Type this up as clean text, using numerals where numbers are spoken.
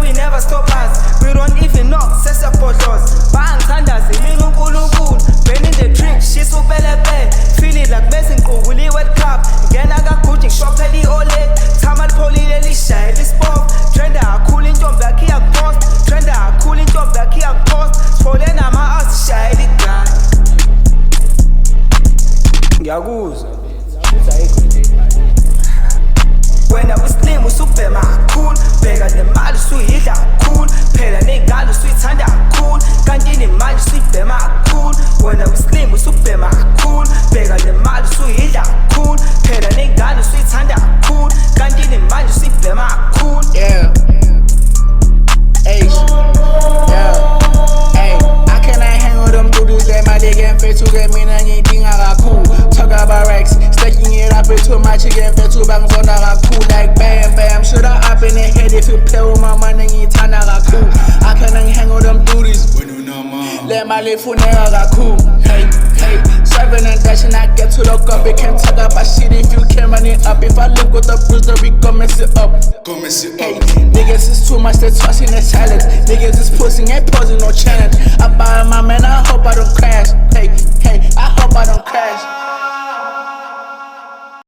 we never stop us. We don't even knock, sesiyabhodloza. Bangithandaza mina uNkulunkulu. Burning the drink, she's so bele. Feeling like messing over the World Cup. Ngena kaGucci ngishophela i-OLED. Thama lipholile lishaya lisport. Trenda kakhulu intombi yakhe iyakupost. Trenda kakhulu intombi yakhe iyakupost. Sifole nama-house sishaya ligani. Ngiyakuzwa. Wena uslim usubhema kakhulu. Bheka nemali usuyidla kakhulu. Phela ney'ngane usuyithanda kakhulu. Kanti nemali usuyibhema kakhulu. Wena uslim usubhema kakhulu. Bheka nemali usuyidla kakhulu. Phela ney'ngane usuyithanda kakhulu. Kanti nemali usuyibhema kakhulu. Yeah. Hey. Yeah. Hey. I cannot hang with them dudes that my dick and fit to get me anything I got cool. Talk about racks, stacking it up into my chicken fit to bangs on I cool like bam bam. Should I up in the head if you play with my money and I got cool. I cannot hang with them dudes. Let my life for now got cool. Hey, hey, serving and dashing, I get to look up. It can't talk about shit if you can't run it up. If I look with the bruiser, we gon' mess it up. Hey, niggas is too much, they tossing the silence. Niggas is pushing, ain't posing no challenge. I buy my man, I